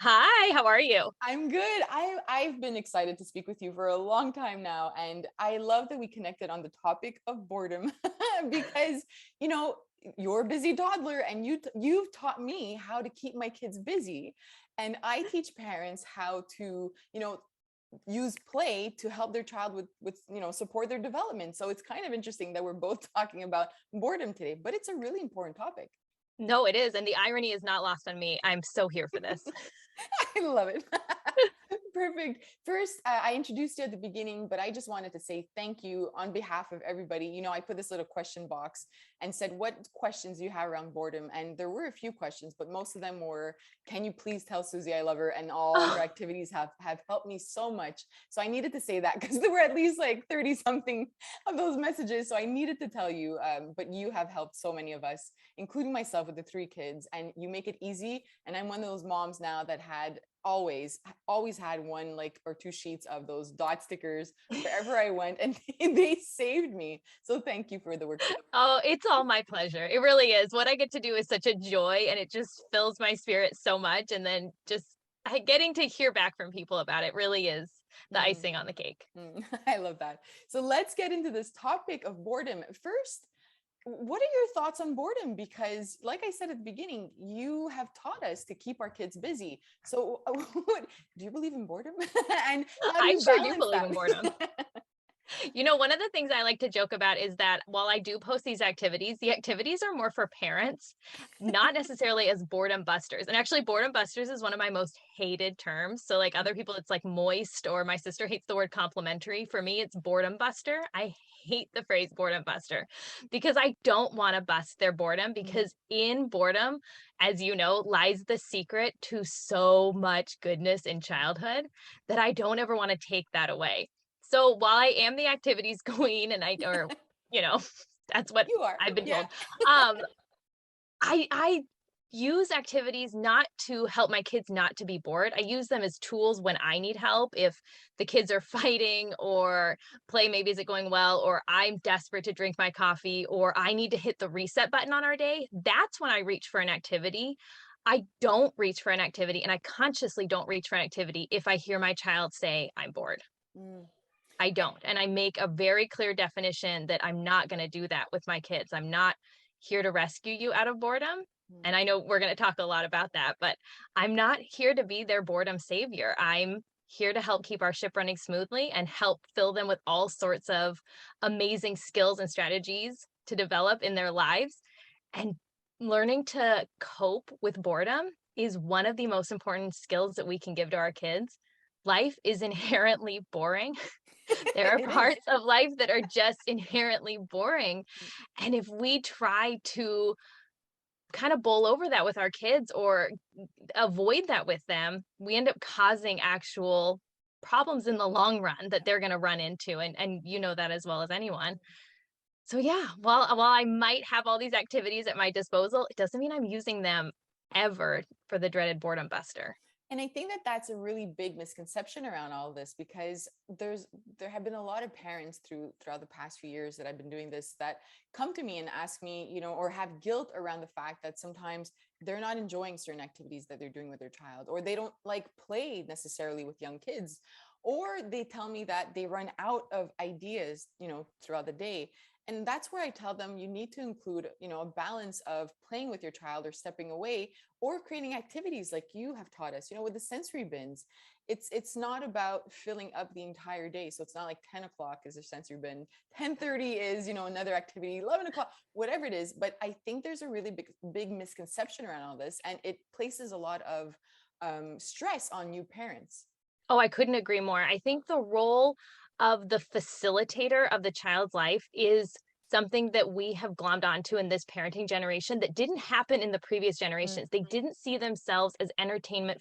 Hi, how are you? I'm good. I've been excited to speak with you for a long time now, and I love that we connected on the topic of boredom because you know you're a busy toddler, and you've taught me how to keep my kids busy, and I teach parents how to use play to help their child with support their development. So it's kind of interesting that we're both talking about boredom today, but it's a really important topic. No, it is, and the irony is not lost on me. I'm so here for this. I love it. Perfect. First, I introduced you at the beginning, but I just wanted to say thank you on behalf of everybody. I put this little question box and said, what questions do you have around boredom? And there were a few questions, but most of them were, can you please tell Susie I love her? And all her Oh, activities have helped me so much. So I needed to say that because there were at least like 30 something of those messages. So I needed to tell you, but you have helped so many of us, including myself with the three kids, and you make it easy. And I'm one of those moms now that had always had one like or two sheets of those dot stickers wherever I went, and they saved me. So thank you for the work. oh, it's all my pleasure. It really is. What I get to do is such a joy, and it just fills my spirit so much. And then just getting to hear back from people about it really is the Mm, icing on the cake. I love that. So let's get into this topic of boredom. First, what are your thoughts on boredom? Because, like I said at the beginning, you have taught us to keep our kids busy. So, do you believe in boredom? And how do I you sure do balance believe that? in boredom. One of the things I like to joke about is that while I do post these activities, the activities are more for parents, not necessarily as boredom busters. And actually, boredom busters is one of my most hated terms. So, like other people, it's like moist, or my sister hates the word complimentary. For me, it's boredom buster. I hate the phrase boredom buster because I don't want to bust their boredom, Mhm. because in boredom, as you know, lies the secret to so much goodness in childhood that I don't ever want to take that away. So while I am the activities queen, and you know, that's what You are, I've been yeah. told. Um, I use activities not to help my kids not to be bored. I use them as tools when I need help. If the kids are fighting, or play maybe isn't going well, or I'm desperate to drink my coffee, or I need to hit the reset button on our day, that's when I reach for an activity. I don't reach for an activity, and I consciously don't reach for an activity if I hear my child say, I'm bored. Mm. I don't. And I make a very clear definition that I'm not going to do that with my kids. I'm not here to rescue you out of boredom. Mm. And I know we're going to talk a lot about that, but I'm not here to be their boredom savior. I'm here to help keep our ship running smoothly and help fill them with all sorts of amazing skills and strategies to develop in their lives. And learning to cope with boredom is one of the most important skills that we can give to our kids. Life is inherently boring. There are It is. parts of life that are just inherently boring. And if we try to kind of bowl over that with our kids, or avoid that with them, we end up causing actual problems in the long run that they're going to run into. And you know that as well as anyone. So yeah, while I might have all these activities at my disposal, it doesn't mean I'm using them ever for the dreaded boredom buster. And I think that that's a really big misconception around all of this, because there have been a lot of parents throughout the past few years that I've been doing this, that come to me and ask me, or have guilt around the fact that sometimes they're not enjoying certain activities that they're doing with their child, or they don't like play necessarily with young kids, or they tell me that they run out of ideas, throughout the day. And that's where I tell them you need to include, a balance of playing with your child or stepping away, or creating activities like you have taught us, with the sensory bins. It's not about filling up the entire day. So it's not like 10 o'clock is a sensory bin, 10:30 is, another activity, 11 o'clock, whatever it is. But I think there's a really big misconception around all this, and it places a lot of stress on you parents. Oh, I couldn't agree more. I think the role of the facilitator of the child's life is something that we have glommed onto in this parenting generation that didn't happen in the previous Mm, generations. They didn't see themselves as entertainment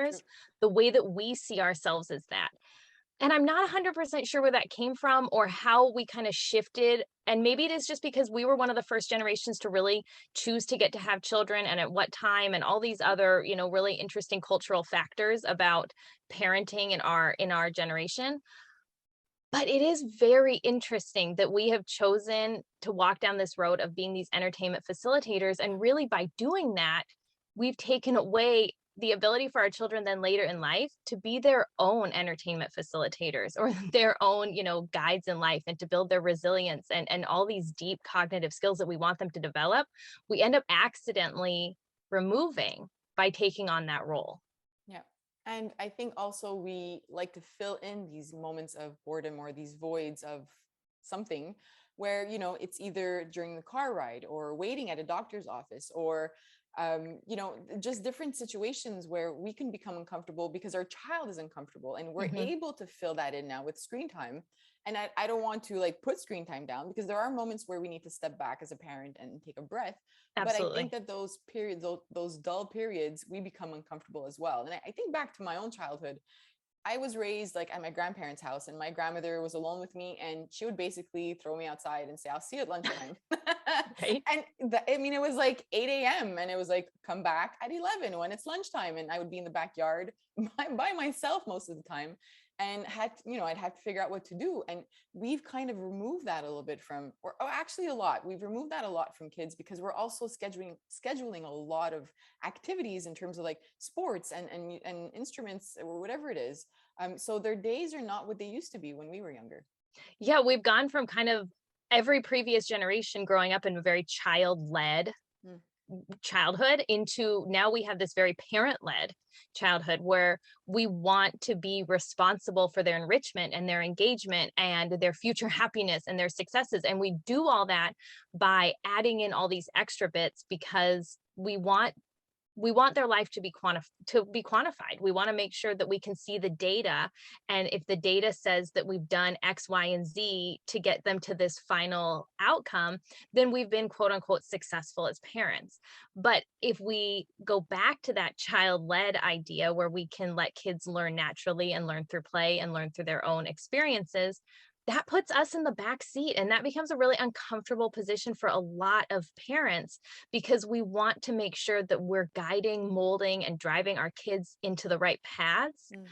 true. facilitators the way that we see ourselves as that. And I'm not 100% sure where that came from, or how we kind of shifted. And maybe it is just because we were one of the first generations to really choose to get to have children, and at what time, and all these other, really interesting cultural factors about parenting in our generation. But it is very interesting that we have chosen to walk down this road of being these entertainment facilitators. And really, by doing that, we've taken away the ability for our children then later in life to be their own entertainment facilitators or their own, guides in life, and to build their resilience and all these deep cognitive skills that we want them to develop, we end up accidentally removing by taking on that role. Yeah. And I think also we like to fill in these moments of boredom or these voids of something where, it's either during the car ride or waiting at a doctor's office or, just different situations where we can become uncomfortable because our child is uncomfortable and we're Mhm. able to fill that in now with screen time. And I don't want to like put screen time down because there are moments where we need to step back as a parent and take a breath. But I think Absolutely. that those periods, those dull periods, we become uncomfortable as well. And I think back to my own childhood. I was raised like at my grandparents' house, and my grandmother was alone with me, and she would basically throw me outside and say, "I'll see you at lunchtime." Right. And it was like 8 a.m. and it was like, "Come back at 11 when it's lunchtime." And I would be in the backyard by myself most of the time, and I'd have to figure out what to do. And we've kind of removed that a little bit from, or actually a lot. We've removed that a lot from kids because we're also scheduling a lot of activities in terms of like sports and instruments or whatever it is. So their days are not what they used to be when we were younger. Yeah, we've gone from kind of every previous generation growing up in a very child-led Mm, childhood into now we have this very parent-led childhood where we want to be responsible for their enrichment and their engagement and their future happiness and their successes. And we do all that by adding in all these extra bits because we want their life to be quantified. We want to make sure that we can see the data. And if the data says that we've done X, Y, and Z to get them to this final outcome, then we've been quote unquote successful as parents. But if we go back to that child-led idea where we can let kids learn naturally and learn through play and learn through their own experiences, that puts us in the back seat, and that becomes a really uncomfortable position for a lot of parents because we want to make sure that we're guiding, molding, and driving our kids into the right paths. mm,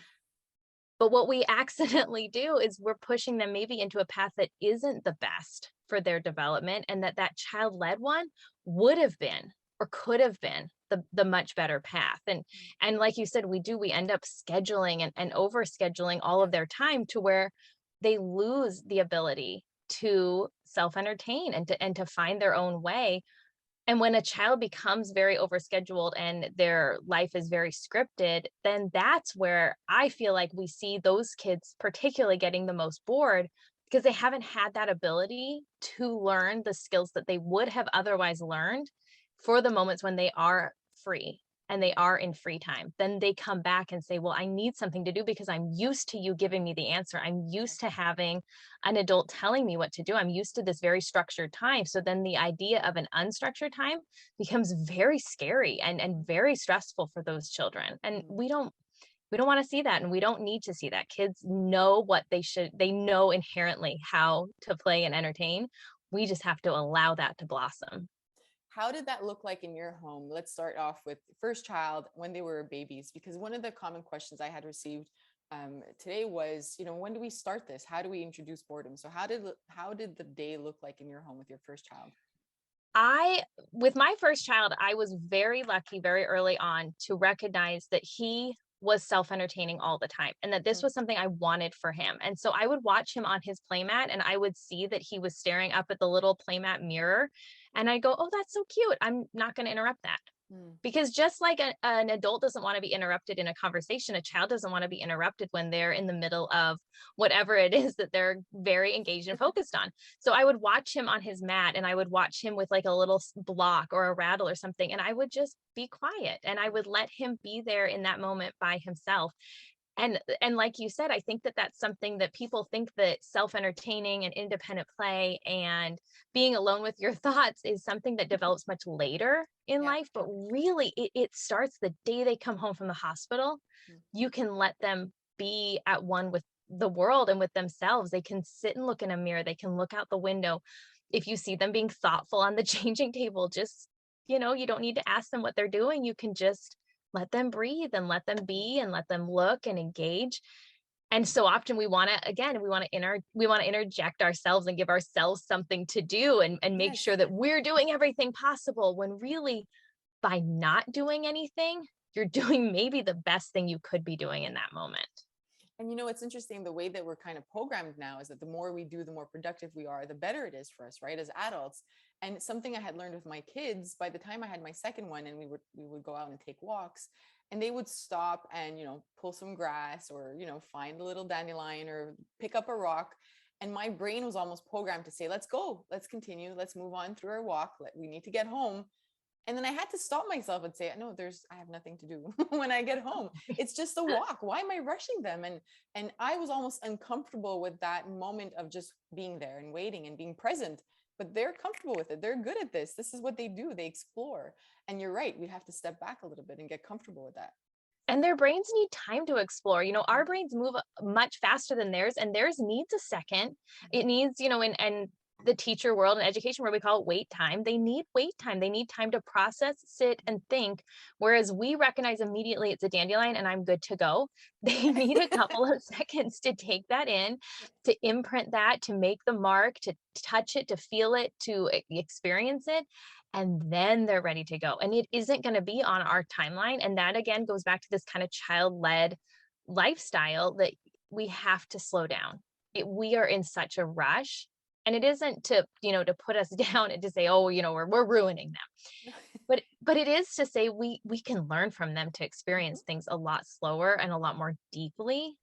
But what we accidentally do is we're pushing them maybe into a path that isn't the best for their development, and that child-led one would have been or could have been the much better path. And like you said, we end up scheduling and over scheduling all yeah. of their time to where they lose the ability to self-entertain and to find their own way. And when a child becomes very overscheduled and their life is very scripted, then that's where I feel like we see those kids particularly getting the most bored because they haven't had that ability to learn the skills that they would have otherwise learned for the moments when they are free and they are in free time. Then they come back and say, "Well, I need something to do because I'm used to you giving me the answer. I'm used to Exactly. having an adult telling me what to do. I'm used to this very structured time." So then the idea of an unstructured time becomes very scary and very stressful for those children. And Mm. we don't want to see that, and we don't need to see that. Kids know what they know inherently how to play and entertain. We just have to allow that to blossom. How did that look like in your home? Let's start off with first child when they were babies, because one of the common questions I had received today was, when do we start this? How do we introduce boredom? So how did the day look like in your home with your first child? I With my first child, I was very lucky very early on to recognize that he was self-entertaining all the time and that this Mm, was something I wanted for him. And so I would watch him on his playmat and I would see that he was staring up at the little playmat mirror and I go, "Oh, that's so cute. I'm not going to interrupt that." mm, Because just like an adult doesn't want to be interrupted in a conversation, a child doesn't want to be interrupted when they're in the middle of whatever it is that they're very engaged and focused on. So I would watch him on his mat and I would watch him with like a little block or a rattle or something. And I would just be quiet and I mm, would let him be there in that moment by himself. And like you said, I think that that's something that people think that self-entertaining and independent play and being alone with your thoughts is something that develops much later in yeah. life, but really it starts the day they come home from the hospital. Mm, You can let them be at one with the world and with themselves. They can sit and look in a mirror, they can look out the window. If you see them being thoughtful on the changing table, just, you don't need to ask them what they're doing. You can just let them breathe and let them mm. be and let them look and engage. And so often we want to interject ourselves and give ourselves something to do and make Yes. sure that we're doing everything possible when really by not doing anything, you're doing maybe the best thing you could be doing in that moment. And it's interesting, the way that we're kind of programmed now is that the more we do, the more productive we are, the better it is for us, right? As adults. And something I had learned with my kids, by the time I had my second one and we would go out and take walks, and they would stop and, pull some grass or, find a little dandelion or pick up a rock. And my brain was almost programmed to say, let's go, let's continue, let's move on through our walk. We need to get home. And then I had to stop myself and say, no, I have nothing to do when I get home. It's just a walk. Why am I rushing them? And I was almost uncomfortable with that moment of just being there and waiting and being present. But they're comfortable with it. They're good at this. This is what they do. They explore. And you're right. We have to step back a little bit and get comfortable with that. And their brains need time to explore. Mhm, Our brains move much faster than theirs, and theirs needs a second. It needs, in the teacher world and education where we call it wait time. They need wait time. They need time to process, sit, and think. Whereas we recognize immediately it's a dandelion and I'm good to go. They need a couple of seconds to take that in, to imprint that, to make the mark, to touch it, to feel it, to experience it, and then they're ready to go. And it isn't going to be on our timeline. And that again goes back to this kind of child-led lifestyle that we have to slow down. We are in such a rush. And it isn't to put us down and to say, oh, we're ruining them. But it is to say we can learn from them to mhm, experience things a lot slower and a lot more deeply,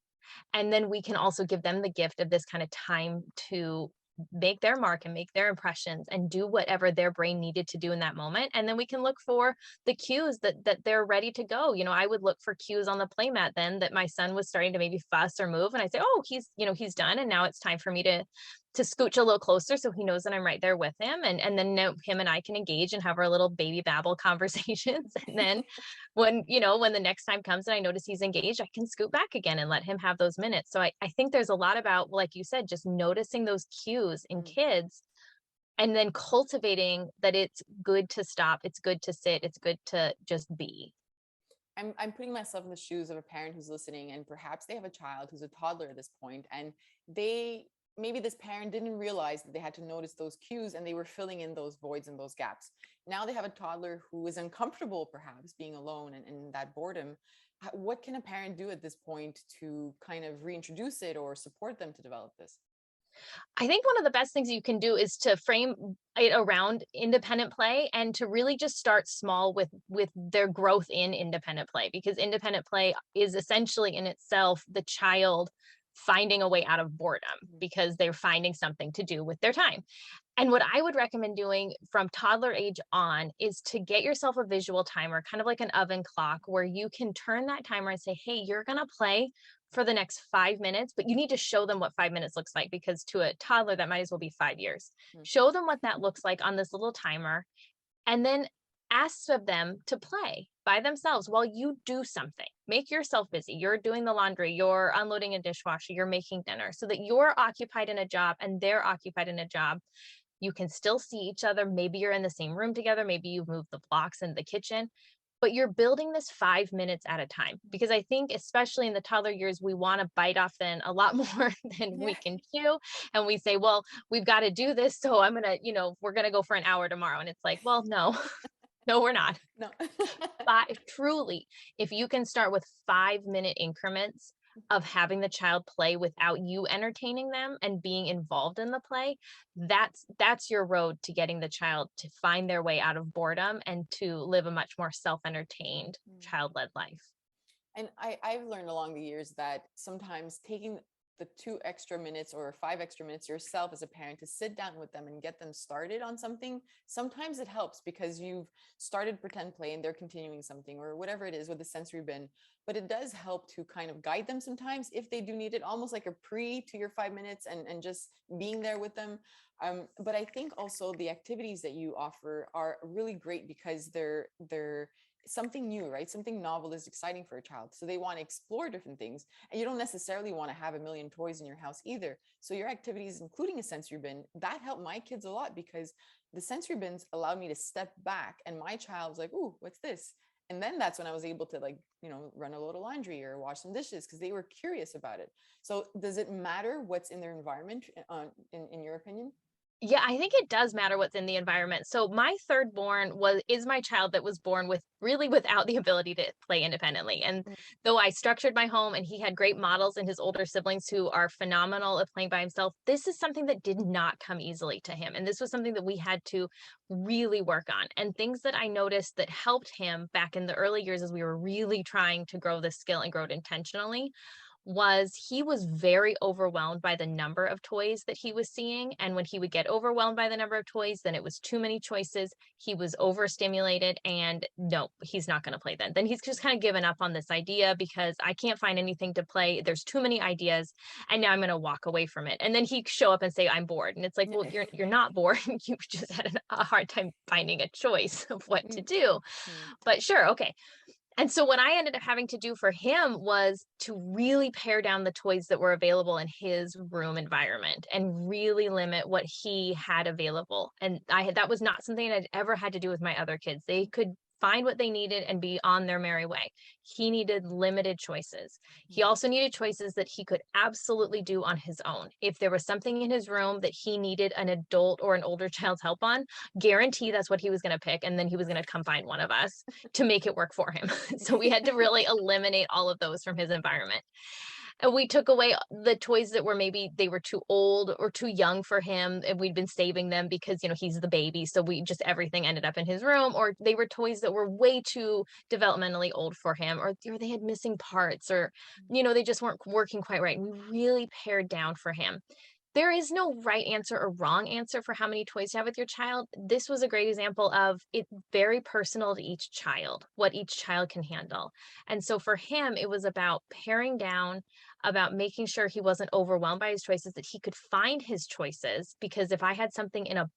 and then we can also give them the gift of this kind of time to make their mark and make their impressions and do whatever their brain needed to do in that moment. And then we can look for the cues that they're ready to go. I would look for cues on the playmat then that my son was starting to maybe fuss or move. And I say, oh, he's done. And now it's time for me to scooch a little closer so he knows that I'm right there with him. And then him and I can engage and have our little baby babble conversations. And then when the next time comes and I notice he's engaged, I can scoot back again and let him have those minutes. So I think there's a lot about, like you said, just noticing those cues in mhm. kids and then cultivating that it's good to stop, it's good to sit, it's good to just be. I'm putting myself in the shoes of a parent who's listening, and perhaps they have a child who's a toddler at this point, and they maybe this parent didn't realize that they had to notice those cues and they were filling in those voids and those gaps. Now they have a toddler who is uncomfortable, perhaps being alone and that boredom. What can a parent do at this point to kind of reintroduce it or support them to develop this? I think one of the best things you can do is to frame it around independent play and to really just start small with their growth in independent play, because independent play is essentially in itself the child finding a way out of boredom Mhm. because they're finding something to do with their time. And what I would recommend doing from toddler age on is to get yourself a visual timer, kind of like an oven clock, where you can turn that timer and say, hey, you're going to play for the next 5 minutes, but you need to show them what 5 minutes looks like, because to a toddler, that might as well be 5 years. Mhm. Show them what that looks like on this little timer, and then ask of them to play by themselves while you do something. Make yourself busy. You're doing the laundry, you're unloading a dishwasher, you're making dinner, so that you're occupied in a job and they're occupied in a job. You can still see each other. Maybe you're in the same room together. Maybe you've moved the blocks in the kitchen, but you're building this 5 minutes at a time. Because I think, especially in the toddler years, we want to bite off then a lot more than Yeah. we can chew. And we say, well, we've got to do this. So we're going to go for an hour tomorrow. And it's like, well, no, no, we're not. No. But truly, if you can start with 5 minute increments of having the child play without you entertaining them and being involved in the play, that's your road to getting the child to find their way out of boredom and to live a much more self-entertained, Mm. child-led life. And I've learned along the years that sometimes taking the 2 extra minutes or 5 extra minutes yourself as a parent to sit down with them and get them started on something, sometimes it helps because you've started pretend play and they're continuing something or whatever it is with the sensory bin. But it does help to kind of guide them sometimes if they do need it, almost like a pre to your 5 minutes and just being there with them. But I think also the activities that you offer are really great because they're something new, right? Something novel is exciting for a child. So they want to explore different things. And you don't necessarily want to have a million toys in your house either. So your activities, including a sensory bin, that helped my kids a lot because the sensory bins allowed me to step back and my child was like, ooh, what's this? And then that's when I was able to run a load of laundry or wash some dishes because they were curious about it. So does it matter what's in their environment in your opinion? Yeah, I think it does matter what's in the environment. So my third born is my child that was born with really without the ability to play independently. And Mm. though I structured my home and he had great models and his older siblings who are phenomenal at playing by himself, this is something that did not come easily to him. And this was something that we had to really work on. And things that I noticed that helped him back in the early years as we were really trying to grow this skill and grow it intentionally was he was very overwhelmed by the number of toys that he was seeing. And when he would get overwhelmed by the number of toys, then it was too many choices. He was overstimulated and no, he's not going to play then. Then he's just kind of given up on this idea because I can't find anything to play. There's too many ideas and now I'm going to walk away from it. And then he'd show up and say, I'm bored. And it's like, well, you're not bored. You just had a hard time finding a choice of what to Mm, do. mm, But sure, okay, and so what I ended up having to do for him was to really pare down the toys that were available in his room environment and really limit what he had available. And that was not something I'd ever had to do with my other kids. They could find what they needed and be on their merry way. He needed limited choices. He mm, also needed choices that he could absolutely do on his own. If there was something in his room that he needed an adult or an older child's help on, guarantee that's what he was going to pick and then he was going to come find one of us to make it work for him. So we had to really eliminate all of those from his environment. And we took away the toys that were maybe they were too old or too young for him. And we'd been saving them because, he's the baby. So we just everything ended up in his room, or they were toys that were way too developmentally old for him, or they had missing parts, or, they just weren't working quite right. We really pared down for him. There is no right answer or wrong answer for how many toys to have with your child. This was a great example of it very personal to each child, what each child can handle. And so for him, it was about paring down, about making sure he wasn't overwhelmed by his choices, that he could find his choices. Because if I had something in a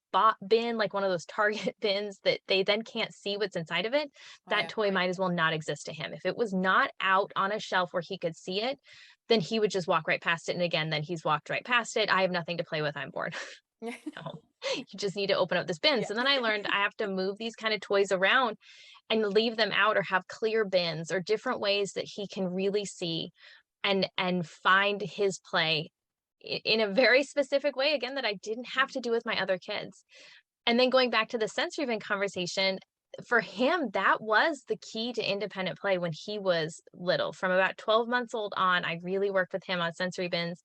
bin, like one of those Target bins that they then can't see what's inside of it, oh that yeah. toy might as well not exist to him. If it was not out on a shelf where he could see it, then he would just walk right past it. And again, then he's walked right past it. I have nothing to play with. I'm bored. No, you just need to open up this bin. Yeah. So then I learned I have to move these kind of toys around and leave them out or have clear bins or different ways that he can really see and find his play in a very specific way again that I didn't have to do with my other kids. And then going back to the sensory bin conversation, for him, that was the key to independent play when he was little. From about 12 months old on, I really worked with him on sensory bins.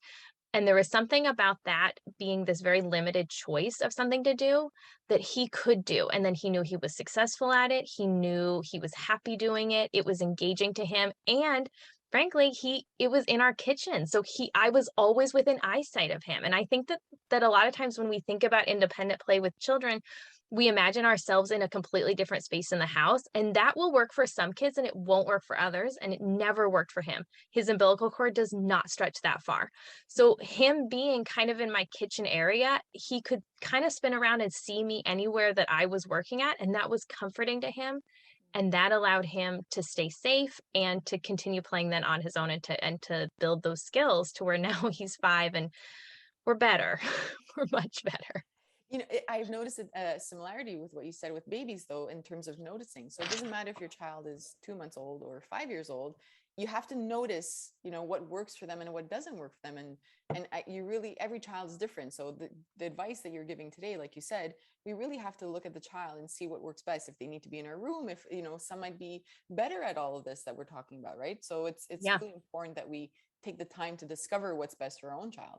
And there was something about that being this very limited choice of something to do that he could do. And then he knew he was successful at it. He knew he was happy doing it. It was engaging to him. And frankly, it was in our kitchen. So I was always within eyesight of him. And I think that a lot of times when we think about independent play with children, we imagine ourselves in a completely different space in the house. And that will work for some kids and it won't work for others. And it never worked for him. His umbilical cord does not stretch that far. So him being kind of in my kitchen area, he could kind of spin around and see me anywhere that I was working at, and that was comforting to him. And that allowed him to stay safe and to continue playing then on his own and to build those skills to where now he's 5 and we're better. We're much better. I've noticed a similarity with what you said with babies, though, in terms of noticing. So it doesn't matter if your child is 2 months old or 5 years old. You have to notice, what works for them and what doesn't work for them. You really, every child is different. So the advice that you're giving today, like you said, we really have to look at the child and see what works best. If they need to be in our room, if, some might be better at all of this that we're talking about, right? So it's Yeah. really important that we take the time to discover what's best for our own child.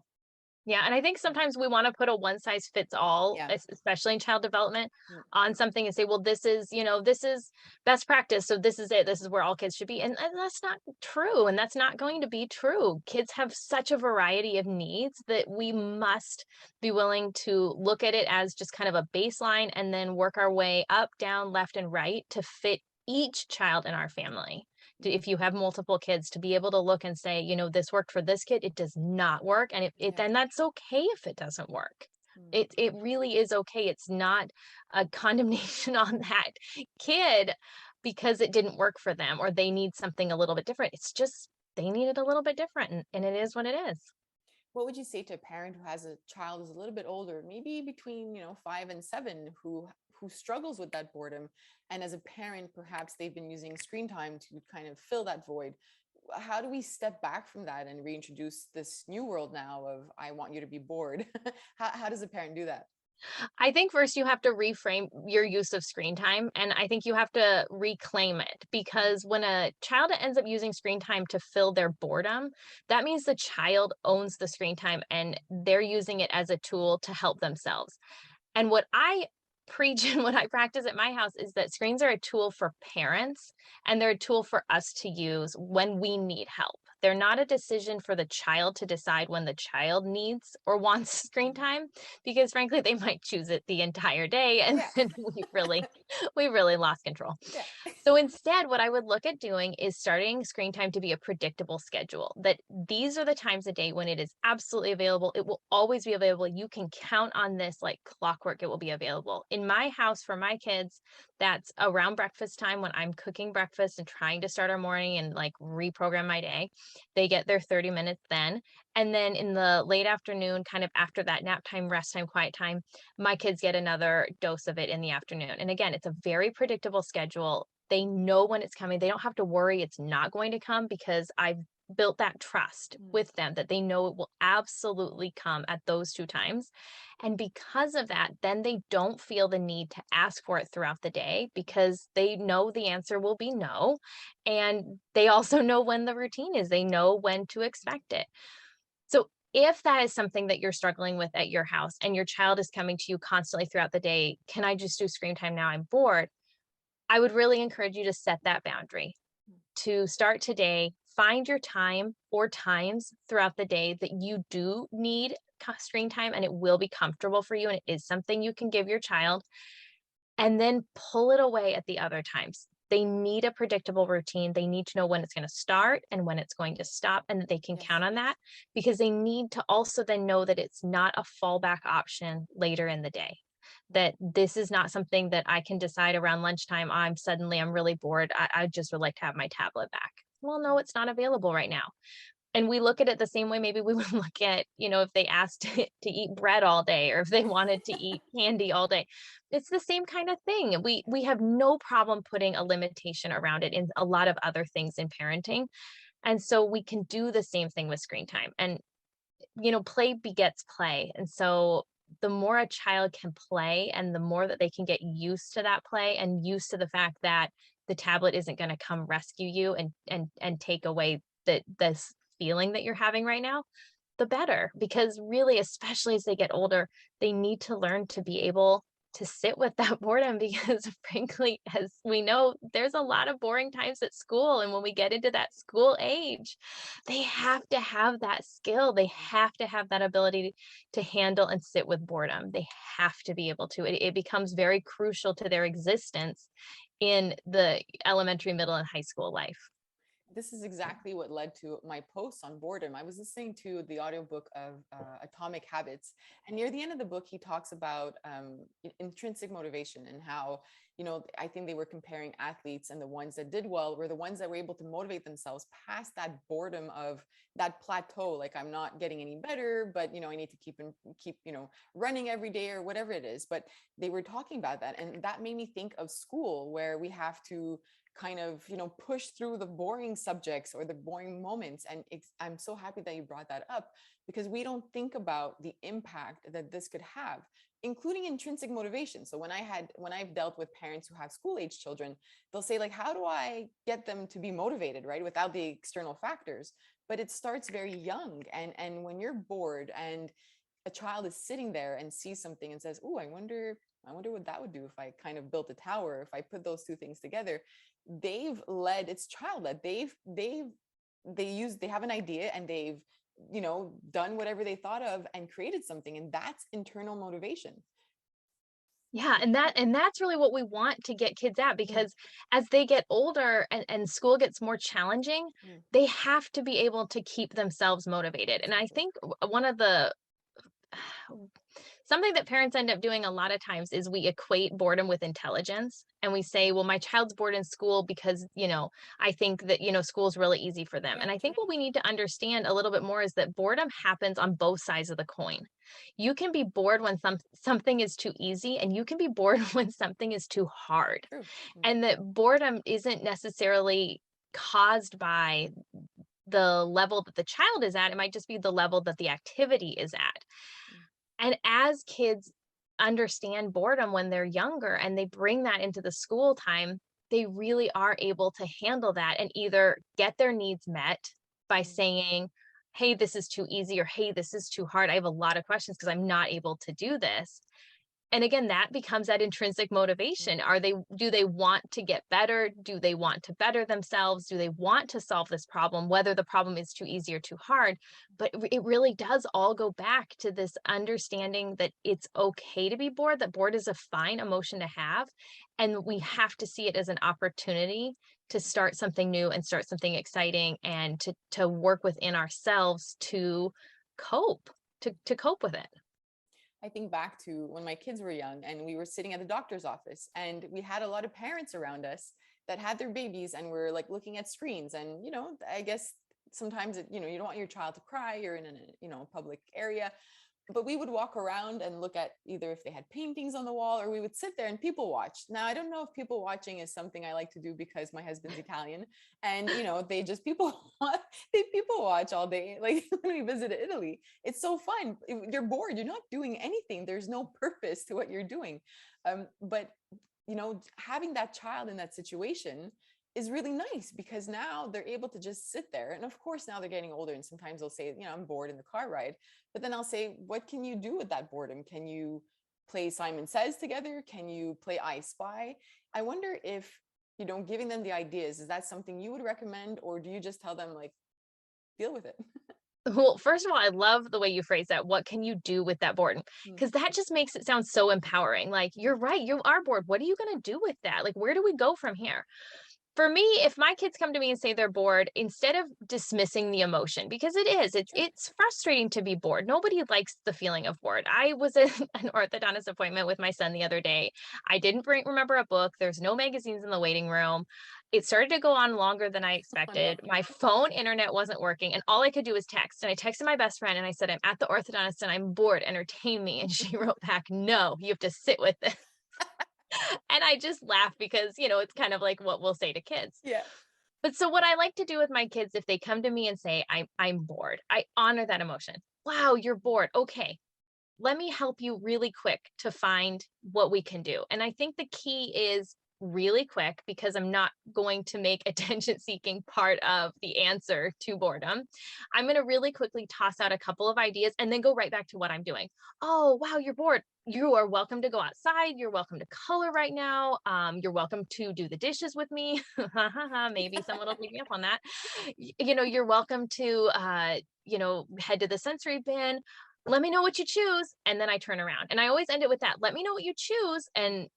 Yeah, and I think sometimes we wanna put a one size fits all, Yeah. especially in child development, Mm, on something and say, "Well, this is best practice, so this is it. This is where all kids should be." And that's not true, and that's not going to be true. Kids have such a variety of needs that we must be willing to look at it as just kind of a baseline and then work our way up, down, left, and right to fit each child in our family. mm, If you have multiple kids, to be able to look and say, this worked for this kid, it does not work. And yeah. then that's okay if it doesn't work. Mm. It really is okay. It's not a condemnation on that kid because it didn't work for them or they need something a little bit different. It's just they need it a little bit different and it is what it is. What would you say to a parent who has a child who's a little bit older, maybe between 5 and 7, who struggles with that boredom, and as a parent, perhaps they've been using screen time to kind of fill that void? How do we step back from that and reintroduce this new world now of I want you to be bored? How does a parent do that? I think first you have to reframe your use of screen time, and I think you have to reclaim it because when a child ends up using screen time to fill their boredom, that means the child owns the screen time and they're using it as a tool to help themselves. And what I preach and what I practice at my house is that screens are a tool for parents and they're a tool for us to use when we need help. They're not a decision for the child to decide when the child needs or wants screen time because frankly they might choose it the entire day and Yeah. then we really lost control. Yeah. So instead, what I would look at doing is starting screen time to be a predictable schedule that these are the times a day when it is absolutely available. It will always be available. You can count on this like clockwork. It will be available. In my house for my kids, that's around breakfast time when I'm cooking breakfast and trying to start our morning and like reprogram my day. They get their 30 minutes then. And then in the late afternoon, kind of after that nap time, rest time, quiet time, my kids get another dose of it in the afternoon. And again, it's a very predictable schedule. They know when it's coming. They don't have to worry it's not going to come because I've built that trust Mm. with them that they know it will absolutely come at those two times. And because of that, then they don't feel the need to ask for it throughout the day because they know the answer will be no. And they also know when the routine is, they know when to expect it. So if that is something that you're struggling with at your house and your child is coming to you constantly throughout the day, can I just do screen time now? I'm bored. I would really encourage you to set that boundary. To start today, find your time or times throughout the day that you do need screen time and it will be comfortable for you and it is something you can give your child and then pull it away at the other times. They need a predictable routine. They need to know when it's going to start and when it's going to stop, and that they can Yes. count on that because they need to also then know that it's not a fallback option later in the day. That this is not something that I can decide around lunchtime. I'm really bored. I just would like to have my tablet back. Well, no, it's not available right now. And we look at it the same way maybe we would look at, if they asked to eat bread all day or if they wanted to eat candy all day. It's the same kind of thing. We have no problem putting a limitation around it in a lot of other things in parenting. And so we can do the same thing with screen time. And play begets play. And so the more a child can play and the more that they can get used to that play and used to the fact that the tablet isn't going to come rescue you and take away this feeling that you're having right now, the better. Because really, especially as they get older, they need to learn to be able to sit with that boredom because frankly, as we know, there's a lot of boring times at school. And when we get into that school age, they have to have that skill. They have to have that ability to handle and sit with boredom. They have to be able to. It becomes very crucial to their existence in the elementary, middle, and high school life. This is exactly what led to my posts on boredom. I was listening to the audiobook of Atomic Habits, and near the end of the book, he talks about intrinsic motivation and how, I think they were comparing athletes, and the ones that did well were the ones that were able to motivate themselves past that boredom of that plateau. Like, I'm not getting any better, but I need to keep running every day or whatever it is. But they were talking about that, and that made me think of school, where we have to kind of push through the boring subjects or the boring moments. And I'm so happy that you brought that up, because we don't think about the impact that this could have, including intrinsic motivation. So when I've dealt with parents who have school age children, they'll say, like, how do I get them to be motivated, right, without the external factors? But it starts very young. And when you're bored and a child is sitting there and sees something and says, oh, I wonder what that would do if I kind of built a tower, if I put those two things together. It's child led. They have an idea, and they've done whatever they thought of and created something, and that's internal motivation. Yeah, and that's really what we want to get kids at Mm, because as they get older and school gets more challenging, mm, they have to be able to keep themselves motivated. And I exactly. think one of the something that parents end up doing a lot of times is we equate boredom with intelligence and we say, well, my child's bored in school because, I think that, school's really easy for them. Yeah, And I true. think what we need to understand a little bit more is that boredom happens on both sides of the coin. You can be bored when something is too easy and you can be bored when something is too hard. True. Mm, And that boredom isn't necessarily caused by the level that the child is at. It might just be the level that the activity is at. mm, And as kids understand boredom when they're younger and they bring that into the school time, they really are able to handle that and either get their needs met by Mm. saying, hey, this is too easy, or hey, this is too hard. I have a lot of questions because I'm not able to do this. And again, that becomes that intrinsic motivation. Do they want to get better? Do they want to better themselves? Do they want to solve this problem, whether the problem is too easy or too hard? But it really does all go back to this understanding that it's okay to be bored, that bored is a fine emotion to have. And we have to see it as an opportunity to start something new and start something exciting and to work within ourselves to cope, to cope with it. I think back to when my kids were young and we were sitting at the doctor's office and we had a lot of parents around us that had their babies and were like looking at screens. And, I guess sometimes, you don't want your child to cry. You're in a, public area. But we would walk around and look at either if they had paintings on the wall, or we would sit there and people watch. Now, I don't know if people watching is something I like to do because my husband's Italian and, they just they people watch all day. Like when we visited Italy, it's so fun. You're bored. You're not doing anything. There's no purpose to what you're doing. But, having that child in that situation is really nice because now they're able to just sit there. And of course, now they're getting older. And sometimes they'll say, I'm bored in the car ride. But then I'll say, what can you do with that boredom? Can you play Simon Says together? Can you play I Spy? I wonder if, giving them the ideas, is that something you would recommend? Or do you just tell them, like, deal with it? Well, first of all, I love the way you phrase that. What can you do with that boredom? Mm. Because that just makes it sound so empowering. Like, you're right, you are bored. What are you going to do with that? Like, where do we go from here? For me, if my kids come to me and say they're bored, instead of dismissing the emotion, because Sure. it's frustrating to be bored. Nobody likes the feeling of bored. I was at an orthodontist appointment with my son the other day. I didn't remember a book. There's no magazines in the waiting room. It started to go on longer than I Oh, no. expected. My phone internet wasn't working, and all I could do was text. And I texted my best friend and I said, I'm at the orthodontist and I'm bored. Entertain me. And she wrote back, no, you have to sit with it. And I just laugh because, it's kind of like what we'll say to kids. Yeah. But so what I like to do with my kids, if they come to me and say, I'm bored, I honor that emotion. Wow, you're bored. Okay. Let me help you really quick to find what we can do. And I think the key is really quick because I'm not going to make attention seeking part of the answer to boredom. I'm going to really quickly toss out a couple of ideas and then go right back to what I'm doing. Oh, wow, you're bored. You are welcome to go outside. You're welcome to color right now. You're welcome to do the dishes with me. Maybe someone will pick me up on that. You're welcome to, head to the sensory bin. Let me know what you choose. And then I turn around and I always end it with that. Let me know what you choose. And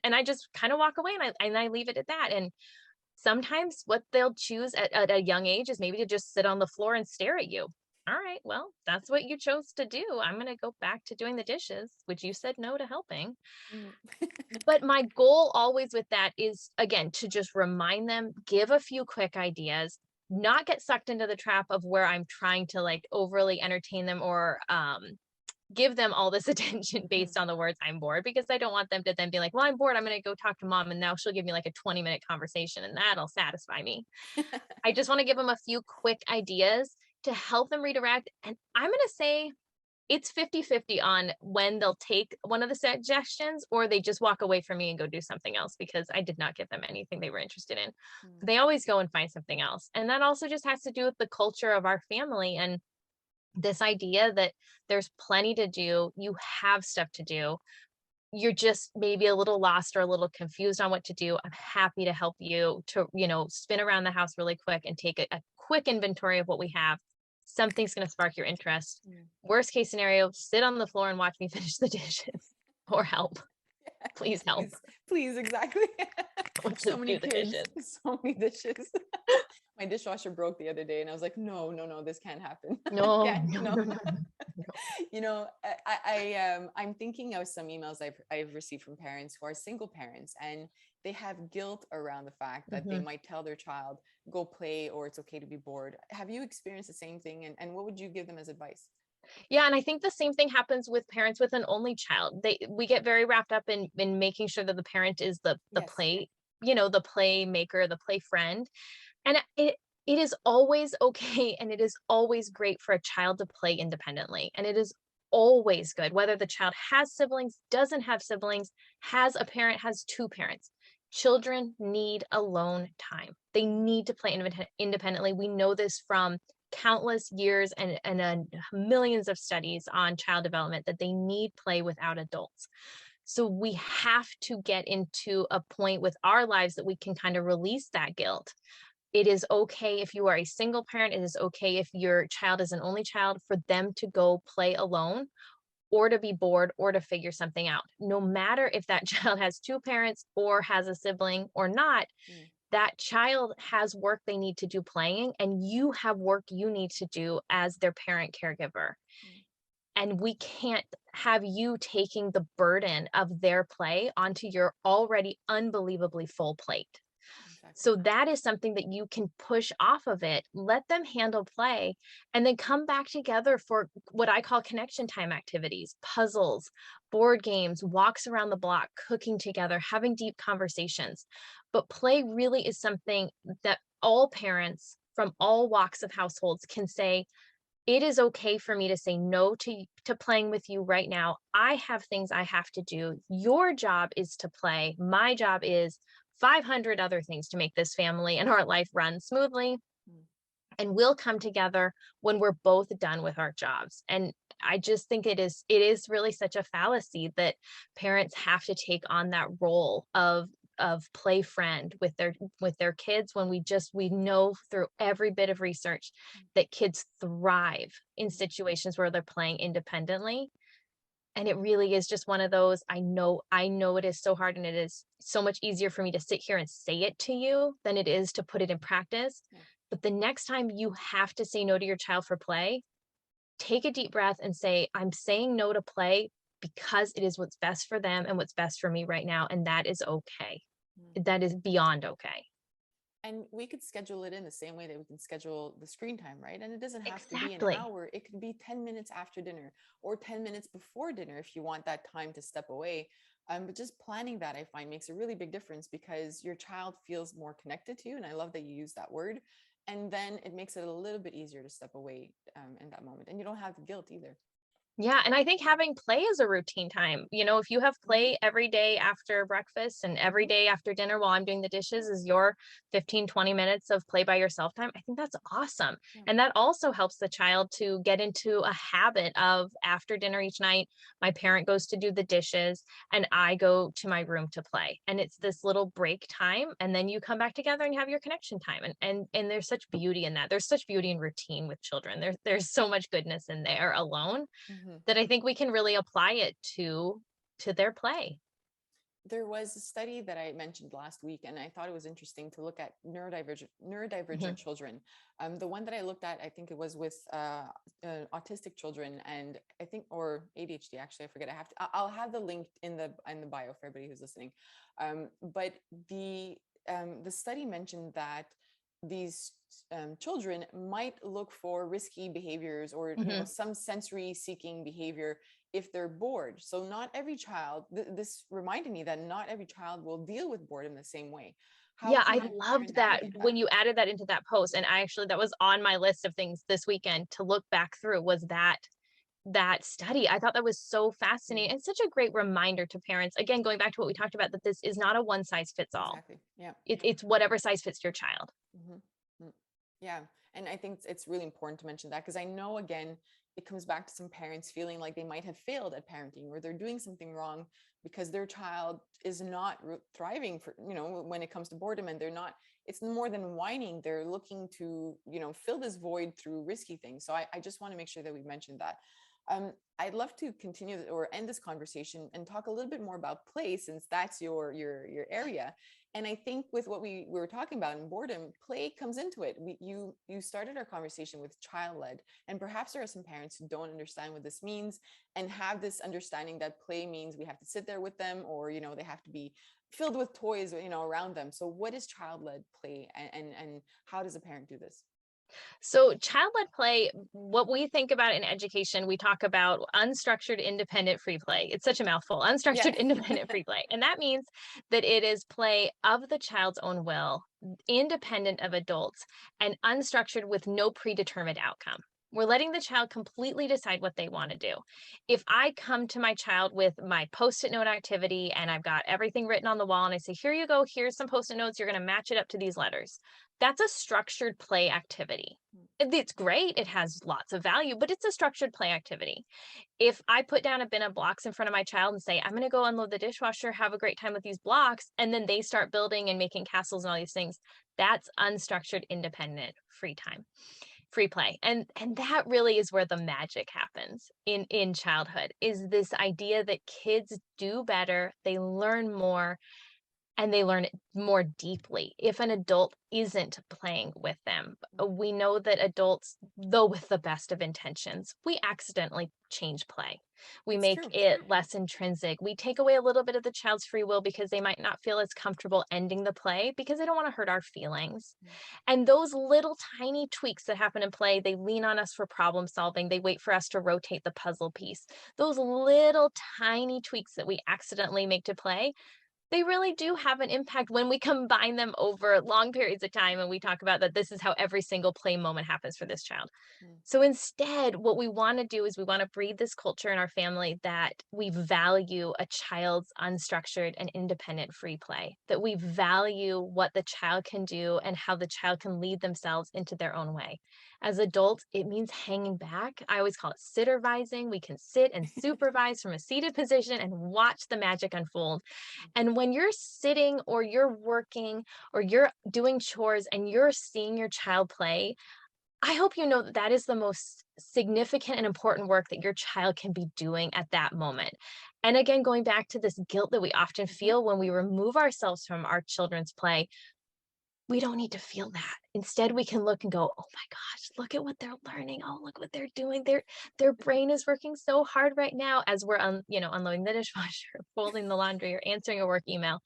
I just kind of walk away and I leave it at that. And sometimes what they'll choose at a young age is maybe to just sit on the floor and stare at you. All right, well, that's what you chose to do. I'm going to go back to doing the dishes, which you said no to helping. Mm. But my goal always with that is, again, to just remind them, give a few quick ideas, not get sucked into the trap of where I'm trying to like overly entertain them or give them all this attention Mm. based on the words I'm bored, because I don't want them to then be like, well, I'm bored. I'm going to go talk to mom. And now she'll give me like a 20-minute conversation and that'll satisfy me. I just want to give them a few quick ideas to help them redirect. And I'm going to say it's 50-50 on when they'll take one of the suggestions or they just walk away from me and go do something else because I did not give them anything they were interested in. Mm. They always go and find something else. And that also just has to do with the culture of our family and this idea that there's plenty to do, you have stuff to do. You're just maybe a little lost or a little confused on what to do. I'm happy to help you to, spin around the house really quick and take a quick inventory of what we have. Something's going to spark your interest. Mm. Worst case scenario, sit on the floor and watch me finish the dishes or help. Please help. Please, please, exactly. Or So just many do the kids, dishes. so many dishes. My dishwasher broke the other day, and I was like, no, no, no, this can't happen. No, Can't, no, no. no, no, no. I'm thinking of some emails I've received from parents who are single parents, and they have guilt around the fact that they Mhm. might tell their child, go play, or it's okay to be bored. Have you experienced the same thing? And what would you give them as advice? Yeah, and I think the same thing happens with parents with an only child. We get very wrapped up in making sure that the parent is the Yes. play, the play maker, the play friend. And it is always okay and it is always great for a child to play independently. And it is always good, whether the child has siblings, doesn't have siblings, has a parent, has two parents. Children need alone time. They need to play independently. We know this from countless years and millions of studies on child development that they need play without adults. So we have to get into a point with our lives that we can kind of release that guilt. It is okay if you are a single parent. It is okay if your child is an only child for them to go play alone or to be bored or to figure something out. No matter if that child has two parents or has a sibling or not, Mm, that child has work they need to do playing, and you have work you need to do as their parent caregiver. mm, And we can't have you taking the burden of their play onto your already unbelievably full plate. exactly. So that is something that you can push off of it, let them handle play, and then come back together for what I call connection time activities, puzzles, board games, walks around the block, cooking together, having deep conversations. But play really is something that all parents from all walks of households can say, it is okay for me to say no to playing with you right now. I have things I have to do. Your job is to play. My job is 500 other things to make this family and our life run smoothly. Mm. And we'll come together when we're both done with our jobs. And I just think it is really such a fallacy that parents have to take on that role of play friend with their kids when we know through every bit of research that kids thrive in situations where they're playing independently. And it really is just one of those, I know it is so hard, and it is so much easier for me to sit here and say it to you than it is to put it in practice. Yeah. But the next time you have to say no to your child for play, take a deep breath and say, I'm saying no to play because it is what's best for them and what's best for me right now. And that is okay. Mm. That is beyond okay. And we could schedule it in the same way that we can schedule the screen time, right? And it doesn't have to be an Exactly. hour. It could be 10 minutes after dinner or 10 minutes before dinner if you want that time to step away. But just planning that, I find, makes a really big difference because your child feels more connected to you. And I love that you use that word. And then it makes it a little bit easier to step away in that moment. And you don't have the guilt either. Yeah, and I think having play as a routine time, if you have Mhm, play every day after breakfast and every mhm, day after dinner while I'm doing the dishes is your 15, 20 minutes of play by yourself time, I think that's awesome. yeah. And that also helps the child to get into a habit of after dinner each night, my parent goes to do the dishes and I go to my room to play. And it's this little break time, and then you come back together and you have your connection time. And there's such beauty in that. There's such beauty in routine with children. There's so much goodness in there alone Mhm. that I think we can really apply it to their play. There was a study that I mentioned last week, and I thought it was interesting to look at neurodivergent Mhm, children. The one that I looked at, I think it was with autistic children, and I think or ADHD. Actually, I forget. I'll have the link in the bio for everybody who's listening. But the study mentioned that these children might look for risky behaviors or mhm. some sensory seeking behavior if they're bored. So not every child, this reminded me that not every child will deal with boredom the same way. How Yeah, can I a parent loved that navigate that? when you added that into that post, and I actually that was on my list of things this weekend to look back through was that study. I thought that was so Mm, fascinating and such a great reminder to parents. Again, going back to what we talked about, that this is not a one size fits all. exactly. Yeah. It's whatever size fits your child. Mhm. Mm. Yeah. And I think it's really important to mention that because I know, again, it comes back to some parents feeling like they might have failed at parenting or they're doing something wrong because their child is not thriving for, when it comes to boredom and they're not, it's more than whining. They're looking to, fill this void through risky things. So I just want to make sure that we mentioned that. I'd love to continue or end this conversation and talk a little bit more about play since that's your area. And I think with what we were talking about in boredom, play comes into it. You started our conversation with child led, and perhaps there are some parents who don't understand what this means and have this understanding that play means we have to sit there with them, or they have to be filled with toys, around them. So what is child led play, and how does a parent do this? So, child led play, what we think about in education, we talk about unstructured, independent free play. It's such a mouthful, Yeah. unstructured, independent free play. And that means that it is play of the child's own will, independent of adults, and unstructured with no predetermined outcome. We're letting the child completely decide what they want to do. If I come to my child with my post-it note activity and I've got everything written on the wall and I say, here you go, here's some post-it notes, you're going to match it up to these letters. That's a structured play activity. It's great. It has lots of value, but it's a structured play activity. If I put down a bin of blocks in front of my child and say, I'm going to go unload the dishwasher, have a great time with these blocks, and then they start building and making castles and all these things, that's unstructured, independent, free time, free play. And that really is where the magic happens in childhood, is this idea that kids do better, they learn more, and they learn it more deeply if an adult isn't playing with them. We know that adults, though with the best of intentions, we accidentally change play. We It's make true. it less intrinsic. We take away a little bit of the child's free will because they might not feel as comfortable ending the play because they don't want to hurt our feelings. And those little tiny tweaks that happen in play, they lean on us for problem solving. They wait for us to rotate the puzzle piece. Those little tiny tweaks that we accidentally make to play, they really do have an impact when we combine them over long periods of time, and we talk about that this is how every single play moment happens for this child. Mm. So instead, what we wanna do is we wanna breed this culture in our family that we value a child's unstructured and independent free play, that we value what the child can do and how the child can lead themselves into their own way. As adults, it means hanging back. I always call it sittervising. We can sit and supervise from a seated position and watch the magic unfold. And when you're sitting or you're working or you're doing chores and you're seeing your child play, I hope you know that that is the most significant and important work that your child can be doing at that moment. And again, going back to this guilt that we often Mhm. feel when we remove ourselves from our children's play, we don't need to feel that. Instead, we can look and go, "Oh my gosh, look at what they're learning. Oh, look what they're doing. Their brain is working so hard right now as we're unloading the dishwasher, folding the laundry, or answering a work email."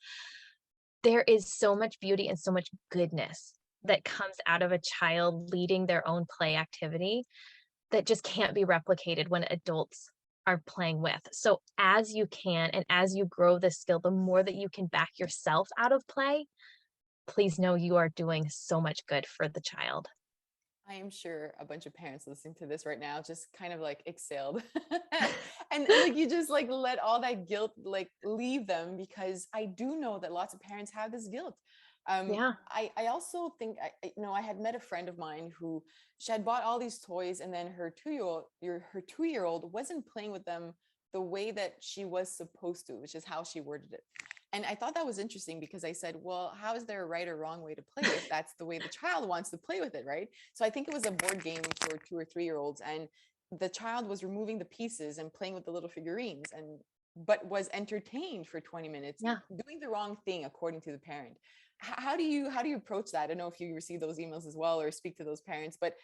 There is so much beauty and so much goodness Mm. that comes out of a child leading their own play activity that just can't be replicated when adults are playing with. So as you can and as you grow this skill, the more that you can back yourself out of play, please know you are doing so much good for the child. I am sure a bunch of parents listening to this right now just kind of like exhaled. And like you just like let all that guilt like leave them, because I do know that lots of parents have this guilt. Yeah. I also think I had met a friend of mine who she had bought all these toys, and then her 2-year-old wasn't playing with them the way that she was supposed to, which is how she worded it. And I thought that was interesting because I said, well, how is there a right or wrong way to play if that's the way the child wants to play with it, right? So I think it was a board game for 2 or 3 year olds, and the child was removing the pieces and playing with the little figurines, and but was entertained for 20 minutes Yeah. doing the wrong thing according to the parent. How do you approach that? I don't know if you receive those emails as well or speak to those parents, but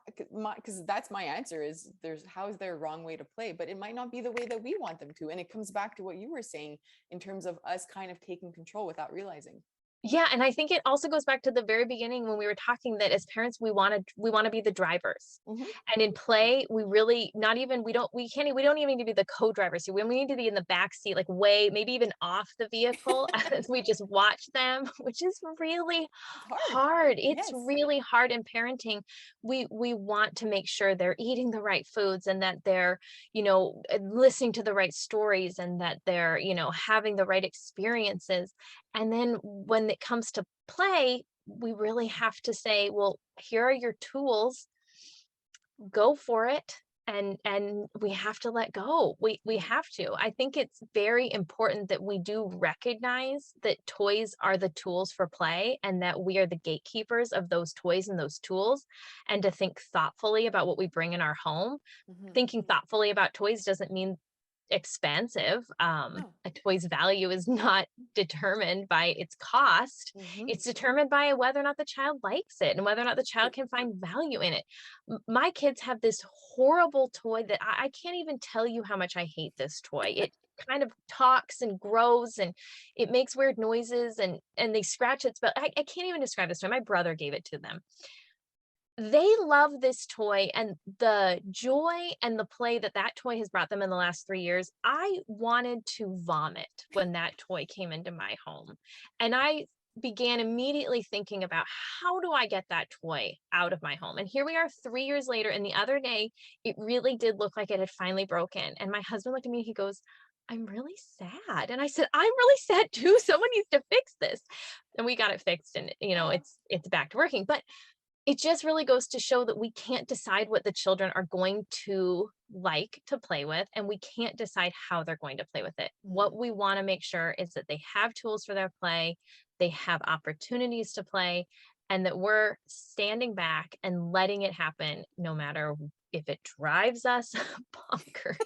because that's my answer is, there's how is there a wrong way to play, but it might not be the way that we want them to, and it comes back to what you were saying in terms of us kind of taking control without realizing. Yeah, and I think it also goes back to the very beginning when we were talking that as parents we wanna be the drivers. Hmm. And in play, we really not even we don't even need to be the co-driver seat. We need to be in the back seat, like way maybe even off the vehicle as we just watch them, which is really It's hard. hard. It's Yes. really hard in parenting. We want to make sure they're eating the right foods and that they're, listening to the right stories and that they're, having the right experiences. And then when it comes to play, we really have to say, well, here are your tools, go for it. And we have to let go. We Mhm. have to. I think it's very important that we do recognize that toys are the tools for play and that we are the gatekeepers of those toys and those tools, and to think thoughtfully about what we bring in our home. Mhm. Thinking thoughtfully about toys doesn't mean expensive. No. A toy's value is not determined by its cost. Mhm. It's determined by whether or not the child likes it and whether or not the child True. can find value in it. My kids have this horrible toy that I can't even tell you how much I hate this toy. It kind of talks and grows and it makes weird noises and they scratch its but I can't even describe this toy. My brother gave it to them. They love this toy and the joy and the play that that toy has brought them in the last 3 years. I wanted to vomit when that toy came into my home, and I began immediately thinking about, how do I get that toy out of my home? And here we are 3 years later. And the other day, it really did look like it had finally broken. And my husband looked at me and he goes, I'm really sad. And I said, I'm really sad too. Someone needs to fix this. And we got it fixed, and Oh. it's back to working. But it just really goes to show that we can't decide what the children are going to like to play with, and we can't decide how they're going to play with it. What Mm, we want to make sure is that they have tools for their play, they have opportunities to play, and that we're standing back and letting it happen, no matter if it drives us bonkers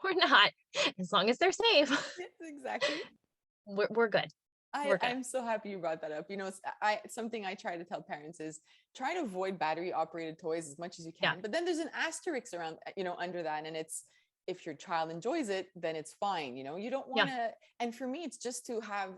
or not. As long as they're safe, yes, exactly. we're good. We're good. I'm so happy you brought that up. You know, something I try to tell parents is try to avoid battery operated toys as much as you Yeah. can. But then there's an asterisk around, under that. And it's, if your child enjoys it, then it's fine. You don't Yeah. want to, and for me, it's just to have,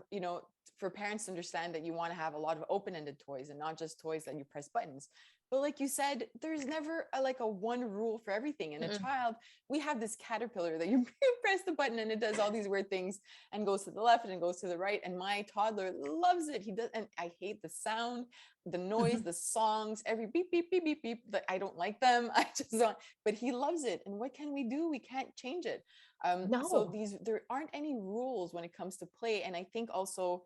for parents to understand that you want to have a lot of open-ended toys and not just toys that you press buttons. But like you said, there's never a one rule for everything. And a Mm-mm. child, we have this caterpillar that you press the button and it does all these weird things and goes to the left and goes to the right. And my toddler loves it. He does, and I hate the sound, the noise, Mhm. the songs, every beep, beep, beep, beep, beep. That I don't like them. I just don't, but he loves it. And what can we do? We can't change it. So No. there aren't any rules when it comes to play. And I think also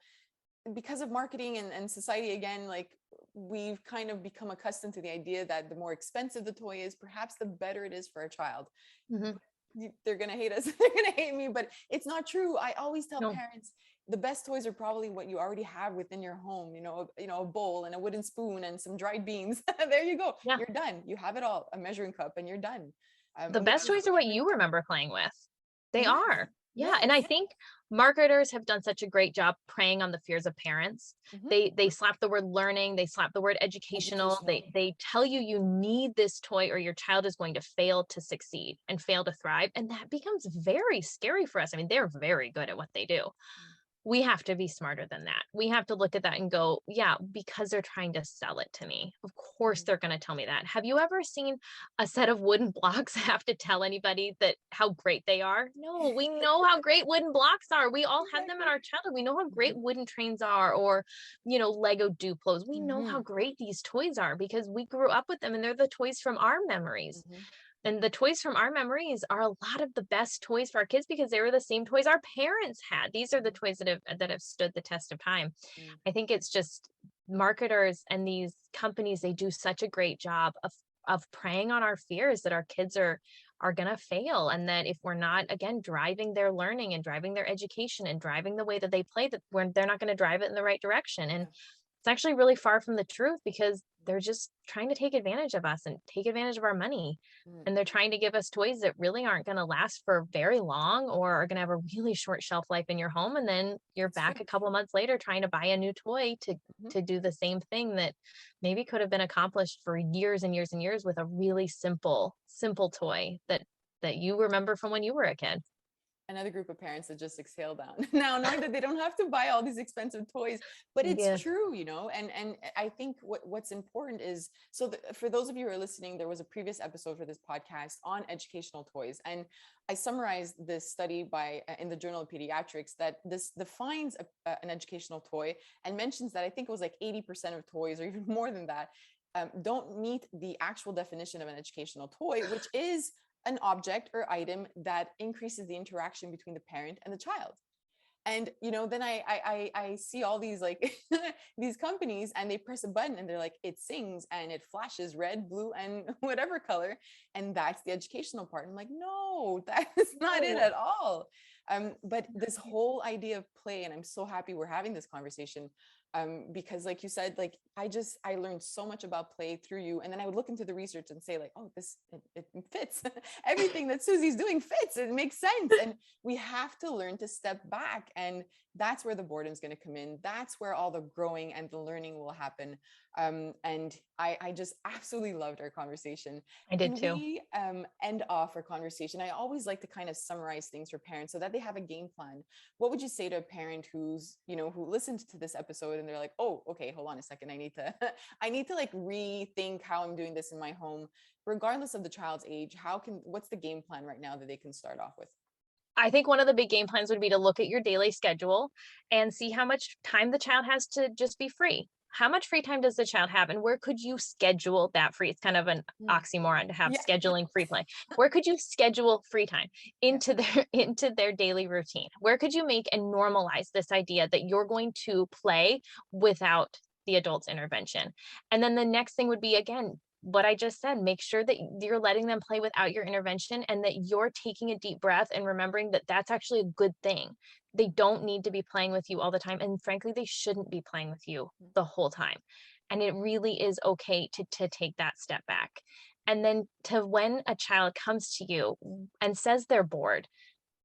because of marketing and society, again, like we've kind of become accustomed to the idea that the more expensive the toy is, perhaps the better it is for a child. Mhm. They're going to hate us. They're going to hate me, but it's not true. I always tell No. parents the best toys are probably what you already have within your home. A bowl and a wooden spoon and some dried beans. There you go. Yeah. You're done. You have it all. A measuring cup and you're done. The Which best is toys are what you remember playing with. They yes, are. Yeah, and I yes. think marketers have done such a great job preying on the fears of parents. Mhm. They slap the word learning, they slap the word educational. Educational. They tell you you need this toy or your child is going to fail to succeed and fail to thrive, and that becomes very scary for us. I mean, they're very good at what they do. We have to be smarter than that. We have to look at that and go, yeah, because they're trying to sell it to me. Of course, Mhm. they're going to tell me that. Have you ever seen a set of wooden blocks have to tell anybody that how great they are? No, we know how great wooden blocks are. We all had them in Exactly. our childhood. We know how great Mhm. wooden trains are, or, Lego Duplos. We know how Mhm. great these toys are because we grew up with them and they're the toys from our memories. Mhm. And the toys from our memories are a lot of the best toys for our kids because they were the same toys our parents had. These are the toys that have stood the test of time. Mhm. I think it's just marketers and these companies, they do such a great job of preying on our fears that our kids are going to fail, and that if we're not, again, driving their learning and driving their education and driving the way that they play, that they're not going to drive it in the right direction. And Yeah. it's actually really far from the truth because they're just trying to take advantage of us and take advantage of our money. Mhm. And they're trying to give us toys that really aren't going to last for very long or are going to have a really short shelf life in your home. And then you're It's true. back a couple months later trying to buy a new toy to Mhm. to do the same thing that maybe could have been accomplished for years and years and years with a really simple toy that you remember from when you were a kid. Another group of parents that just exhale down now, knowing that they don't have to buy all these expensive toys. But it's Yeah. true, and I think what's important is, so for those of you who are listening, there was a previous episode for this podcast on educational toys, and I summarized this study by in the Journal of Pediatrics that this defines an educational toy and mentions that I think it was like 80% of toys or even more than that don't meet the actual definition of an educational toy, which is an object or item that increases the interaction between the parent and the child. And then I see all these like these companies and they press a button and they're like, it sings and it flashes red, blue, and whatever color, and that's the educational part. I'm like, no, that's not it No. at all. But this whole idea of play, and I'm so happy we're having this conversation, because like you said, like I learned so much about play through you, and then I would look into the research and say like, oh, it fits. Everything that Susie's doing fits. It makes sense, and we have to learn to step back, and that's where the boredom is going to come in. That's where all the growing and the learning will happen. And I just absolutely loved our conversation. I did Can too. we end off our conversation? I always like to kind of summarize things for parents so that they have a game plan. What would you say to a parent who listened to this episode and they're like, oh, okay, hold on a second, I need to I need to like rethink how I'm doing this in my home, regardless of the child's age? What's the game plan right now that they can start off with? I think one of the big game plans would be to look at your daily schedule and see how much time the child has to just be free. How much free time does the child have, and where could you schedule that free? It's kind of an Mm. oxymoron to have Yeah. scheduling free play. Where could you schedule free time Yeah. into their into their daily routine? Where could you make and normalize this idea that you're going to play without the adult's intervention? And then the next thing would be, again, what I just said, make sure that you're letting them play without your intervention and that you're taking a deep breath and remembering that that's actually a good thing. They don't need to be playing with you all the time. And frankly, they shouldn't be playing with you the whole time. And it really is okay to take that step back. And then to when a child comes to you and says they're bored,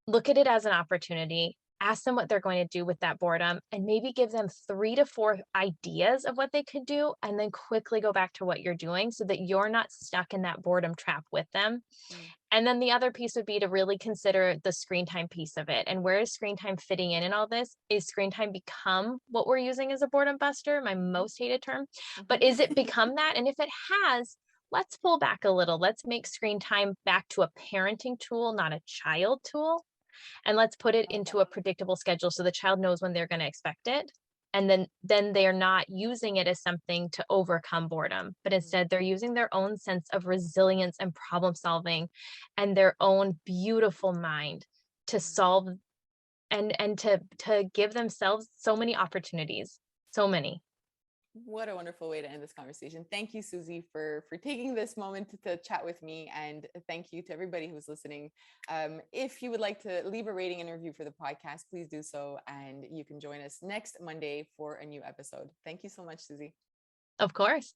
look at it as an opportunity. Ask them what they're going to do with that boredom and maybe give them 3 to 4 ideas of what they could do, and then quickly go back to what you're doing so that you're not stuck in that boredom trap with them. Mm. And then the other piece would be to really consider the screen time piece of it. And where is screen time fitting in all this? Is screen time become what we're using as a boredom buster, my most hated term? But is it become that? And if it has, let's pull back a little. Let's make screen time back to a parenting tool, not a child tool, and let's put it Love into that. a predictable schedule so the child knows when they're going to expect it. And then they're not using it as something to overcome boredom, but Mm. instead they're using their own sense of resilience and problem solving and their own beautiful mind to solve and to give themselves so many opportunities, so many. What a wonderful way to end this conversation. Thank you, Susie, for taking this moment to chat with me. And thank you to everybody who's listening. If you would like to leave a rating and review for the podcast, please do so. And you can join us next Monday for a new episode. Thank you so much, Susie. Of course.